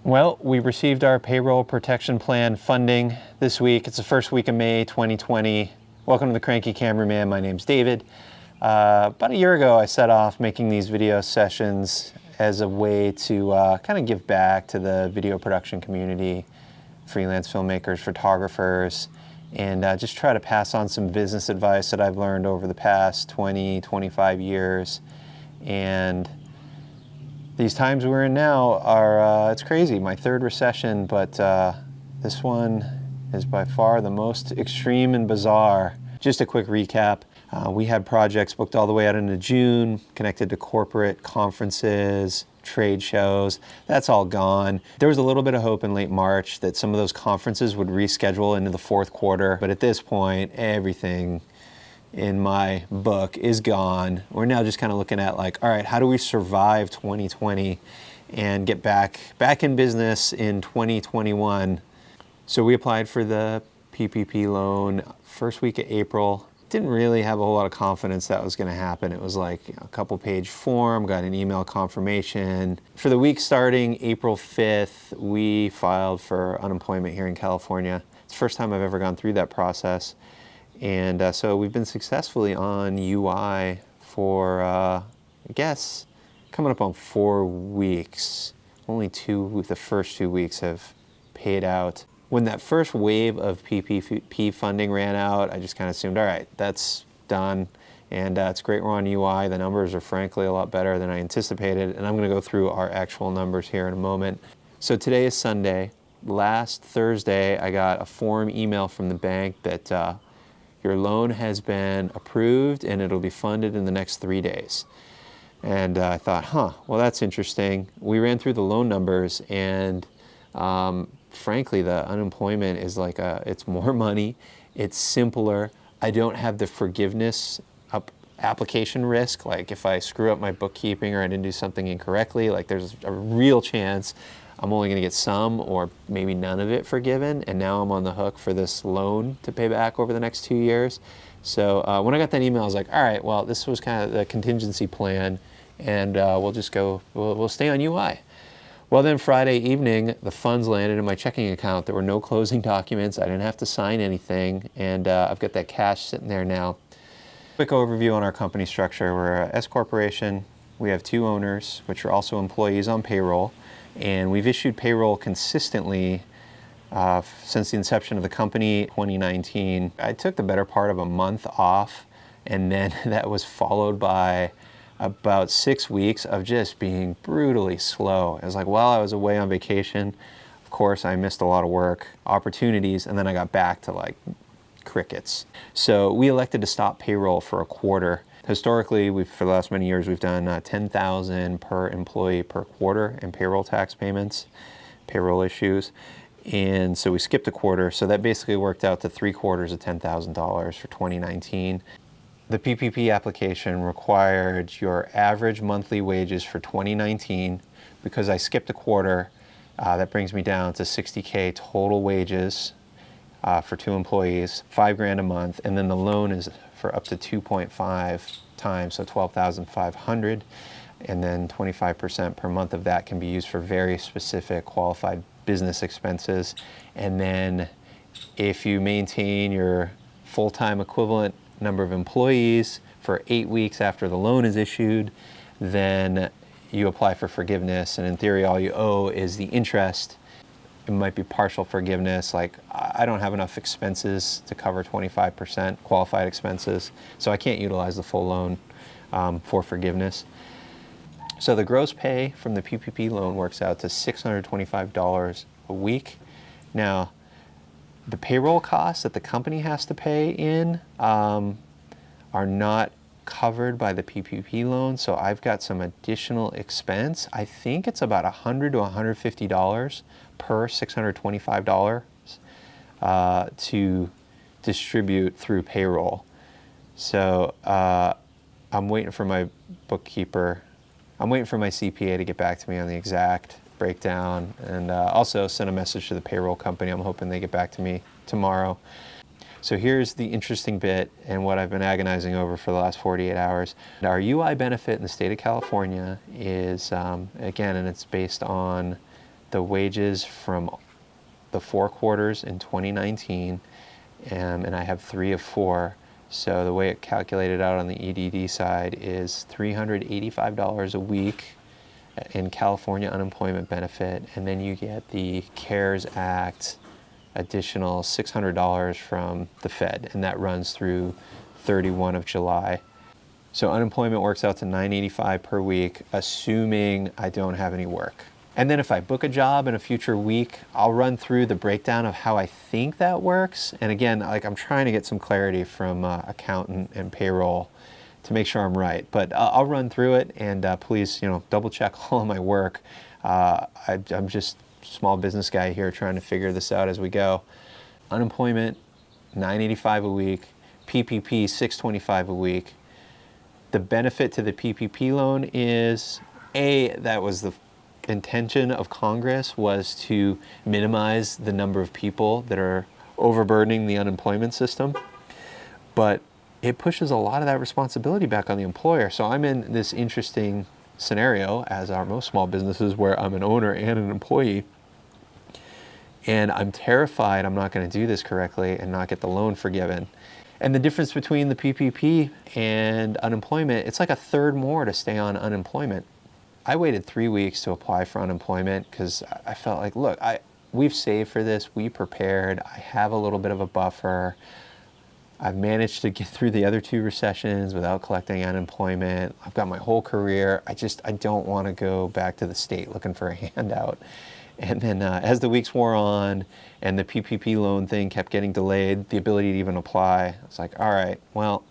Well, we received our Payroll Protection Plan funding this week. It's the first week of May 2020. Welcome to the Cranky Cameraman. My name's David. About a year ago, I set off making these video sessions as a way to kind of give back to the video production community, freelance filmmakers, photographers, and just try to pass on some business advice that I've learned over the past 20, 25 years. And these times we're in now are, it's crazy, my third recession, but this one is by far the most extreme and bizarre. Just a quick recap. We had projects booked all the way out into June, connected to corporate conferences, trade shows. That's all gone. There was a little bit of hope in late March that some of those conferences would reschedule into the fourth quarter, but at this point, everything in my book is gone. We're now just kind of looking at like, all right, how do we survive 2020 and get back in business in 2021? So we applied for the PPP loan first week of April. Didn't really have a whole lot of confidence that was going to happen. It was like a couple page form, got an email confirmation. For the week starting April 5th, we filed for unemployment here in California. It's the first time I've ever gone through that process. And so we've been successfully on UI for, I guess, coming up on 4 weeks. Only the first 2 weeks have paid out. When that first wave of PPP funding ran out, I just kind of assumed, all right, that's done. And it's great we're on UI. The numbers are frankly a lot better than I anticipated. And I'm going to go through our actual numbers here in a moment. So today is Sunday. Last Thursday, I got a form email from the bank that your loan has been approved and it'll be funded in the next 3 days. And I thought, well, that's interesting. We ran through the loan numbers and frankly, the unemployment is like it's more money, it's simpler. I don't have the forgiveness application risk. Like if I screw up my bookkeeping or I didn't do something incorrectly, like there's a real chance I'm only going to get some or maybe none of it forgiven, and now I'm on the hook for this loan to pay back over the next 2 years. So when I got that email, I was like, all right, well, this was kind of the contingency plan, and we'll stay on UI. Well, then Friday evening, the funds landed in my checking account. There were no closing documents. I didn't have to sign anything, and I've got that cash sitting there now. Quick overview on our company structure. We're a S corporation. We have 2 owners, which are also employees on payroll. And we've issued payroll consistently since the inception of the company, 2019. I took the better part of a month off, and then that was followed by about 6 weeks of just being brutally slow. It was like while I was away on vacation, of course, I missed a lot of work, opportunities, and then I got back to like crickets. So we elected to stop payroll for a quarter. Historically, for the last many years, we've done $10,000 per employee per quarter in payroll tax payments, payroll issues. And so we skipped a quarter. So that basically worked out to 3/4 of $10,000 for 2019. The PPP application required your average monthly wages for 2019. Because I skipped a quarter, that brings me down to $60K total wages for 2 employees, $5,000 a month. And then the loan is for up to 2.5 times, so 12,500, and then 25% per month of that can be used for very specific qualified business expenses. And then if you maintain your full-time equivalent number of employees for 8 weeks after the loan is issued, then you apply for forgiveness, and in theory all you owe is the interest. It might be partial forgiveness, like I don't have enough expenses to cover 25% qualified expenses, so I can't utilize the full loan for forgiveness. So the gross pay from the PPP loan works out to $625 a week. Now, the payroll costs that the company has to pay in are not covered by the PPP loan, so I've got some additional expense. I think it's about $100 to $150 per $625 to distribute through payroll. So I'm waiting for my bookkeeper. I'm waiting for my CPA to get back to me on the exact breakdown, and also send a message to the payroll company. I'm hoping they get back to me tomorrow. So here's the interesting bit and what I've been agonizing over for the last 48 hours. Our UI benefit in the state of California is, again, and it's based on the wages from the 4 quarters in 2019, and I have 3 of 4. So the way it calculated out on the EDD side is $385 a week in California unemployment benefit, and then you get the CARES Act additional $600 from the Fed, and that runs through 31 of July. So unemployment works out to $985 per week, assuming I don't have any work. And then if I book a job in a future week, I'll run through the breakdown of how I think that works. And again, like, I'm trying to get some clarity from accountant and payroll to make sure I'm right. But I'll run through it, and please, double check all of my work. I'm just a small business guy here trying to figure this out as we go. Unemployment, $985 a week. PPP, $625 a week. The benefit to the PPP loan is, that was the intention of Congress, was to minimize the number of people that are overburdening the unemployment system. But it pushes a lot of that responsibility back on the employer. So I'm in this interesting scenario, as are most small businesses, where I'm an owner and an employee. And I'm terrified I'm not going to do this correctly and not get the loan forgiven. And the difference between the PPP and unemployment, it's like a third more to stay on unemployment. I waited 3 weeks to apply for unemployment because I felt like, look, we've saved for this, we prepared, I have a little bit of a buffer. I've managed to get through the other 2 recessions without collecting unemployment. I've got my whole career. I don't want to go back to the state looking for a handout. And then as the weeks wore on and the PPP loan thing kept getting delayed, the ability to even apply, I was like, all right, well,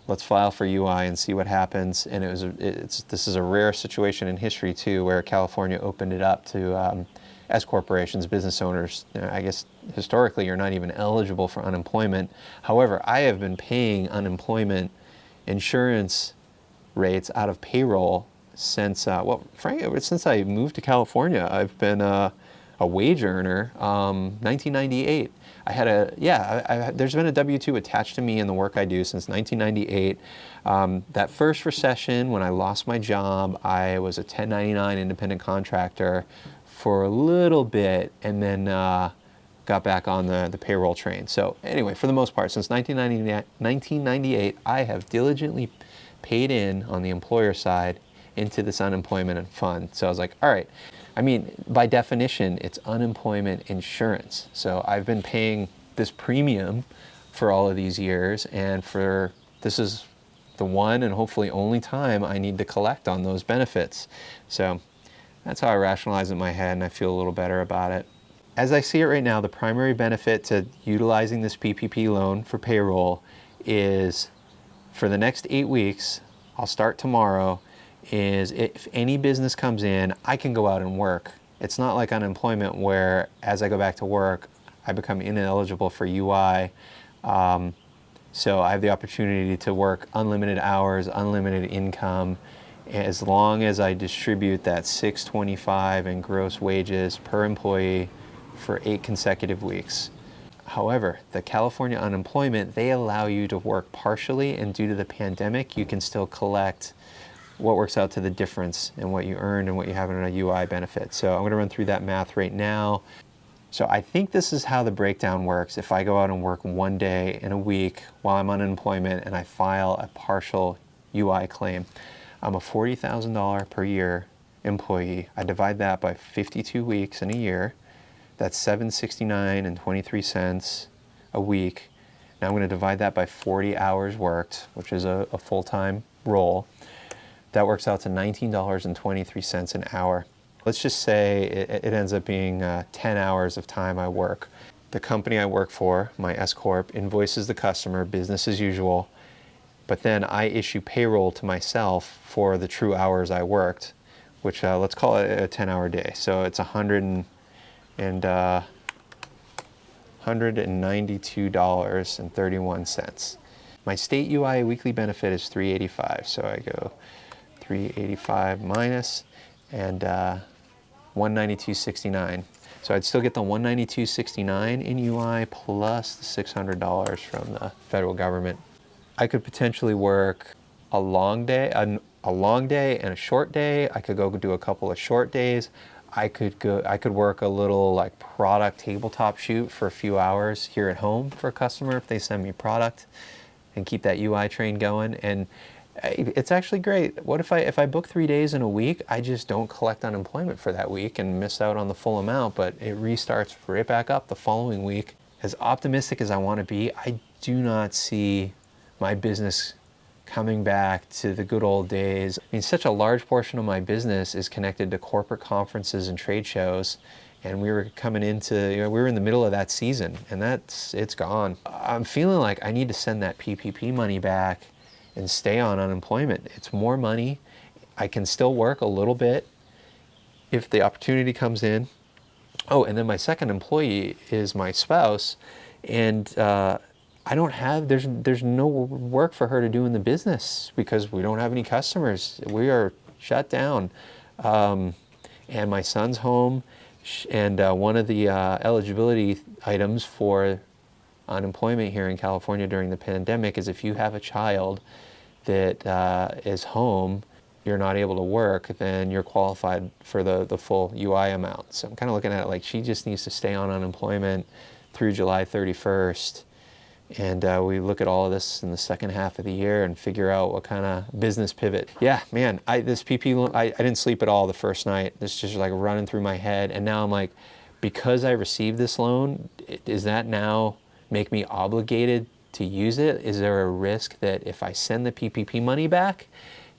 let's file for UI and see what happens. And this is a rare situation in history too, where California opened it up to S corporations, business owners. I guess historically you're not even eligible for unemployment. However, I have been paying unemployment insurance rates out of payroll since, frankly, since I moved to California. I've been a wage earner, 1998. There's been a W-2 attached to me in the work I do since 1998. That first recession, when I lost my job, I was a 1099 independent contractor for a little bit, and then got back on the payroll train. So anyway, for the most part, since 1998, I have diligently paid in on the employer side into this unemployment fund. So I was like, all right, by definition, it's unemployment insurance. So I've been paying this premium for all of these years, and this is the one and hopefully only time I need to collect on those benefits. So that's how I rationalize it in my head, and I feel a little better about it. As I see it right now, the primary benefit to utilizing this PPP loan for payroll is, for the next 8 weeks, I'll start tomorrow, is if any business comes in, I can go out and work. It's not like unemployment where as I go back to work, I become ineligible for UI. So I have the opportunity to work unlimited hours, unlimited income, as long as I distribute that $625 in gross wages per employee for 8 consecutive weeks. However, the California unemployment, they allow you to work partially, and due to the pandemic, you can still collect what works out to the difference in what you earned and what you have in a UI benefit. So I'm going to run through that math right now. So I think this is how the breakdown works. If I go out and work 1 day in a week while I'm on unemployment and I file a partial UI claim, I'm a $40,000 per year employee. I divide that by 52 weeks in a year. That's $769.23 a week. Now I'm going to divide that by 40 hours worked, which is a full-time role. That works out to $19.23 an hour. Let's just say it ends up being 10 hours of time I work. The company I work for, my S Corp, invoices the customer, business as usual, but then I issue payroll to myself for the true hours I worked, which let's call it a 10-hour day. So it's $192.31. My state UI weekly benefit is $385, so I go 385 minus and 192.69. So I'd still get the 192.69 in UI plus the $600 from the federal government. I could potentially work a long day and a short day. I could go do a couple of short days. I could work a little like product tabletop shoot for a few hours here at home for a customer if they send me product, and keep that UI train going. And it's actually great. What if I book 3 days in a week, I just don't collect unemployment for that week and miss out on the full amount, but it restarts right back up the following week. As optimistic as I want to be, I do not see my business coming back to the good old days. I mean, such a large portion of my business is connected to corporate conferences and trade shows, and we were coming into, we were in the middle of that season, and it's gone. I'm feeling like I need to send that PPP money back and stay on unemployment. It's more money. I can still work a little bit if the opportunity comes in. Oh, and then my second employee is my spouse, and I don't have, there's no work for her to do in the business because we don't have any customers. We are shut down. And my son's home, and one of the eligibility items for unemployment here in California during the pandemic is if you have a child that is home, you're not able to work, then you're qualified for the full UI amount. So I'm kind of looking at it like she just needs to stay on unemployment through July 31st. And we look at all of this in the second half of the year and figure out what kind of business pivot. Yeah, man, this PP loan, I didn't sleep at all the first night. This just like running through my head. And now I'm like, because I received this loan, does that now make me obligated to use it? Is there a risk that if I send the PPP money back,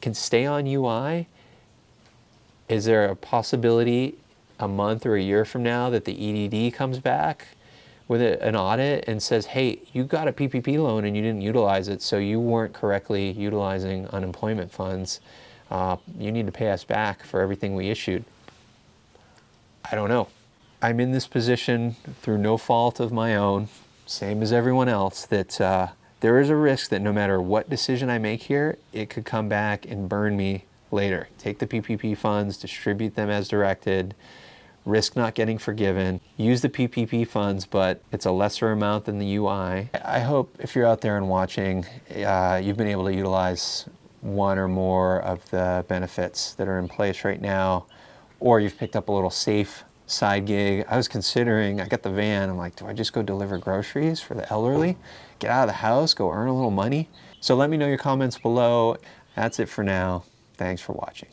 can stay on UI? Is there a possibility a month or a year from now that the EDD comes back with an audit and says, hey, you got a PPP loan and you didn't utilize it, so you weren't correctly utilizing unemployment funds. You need to pay us back for everything we issued. I don't know. I'm in this position through no fault of my own, same as everyone else, that there is a risk that no matter what decision I make here, it could come back and burn me later. Take the PPP funds, distribute them as directed, risk not getting forgiven, use the PPP funds, but it's a lesser amount than the UI. I hope if you're out there and watching, you've been able to utilize one or more of the benefits that are in place right now, or you've picked up a little safe side gig. I was considering, I got the van, I'm like, do I just go deliver groceries for the elderly? Get out of the house, go earn a little money? So let me know your comments below. That's it for now. Thanks for watching.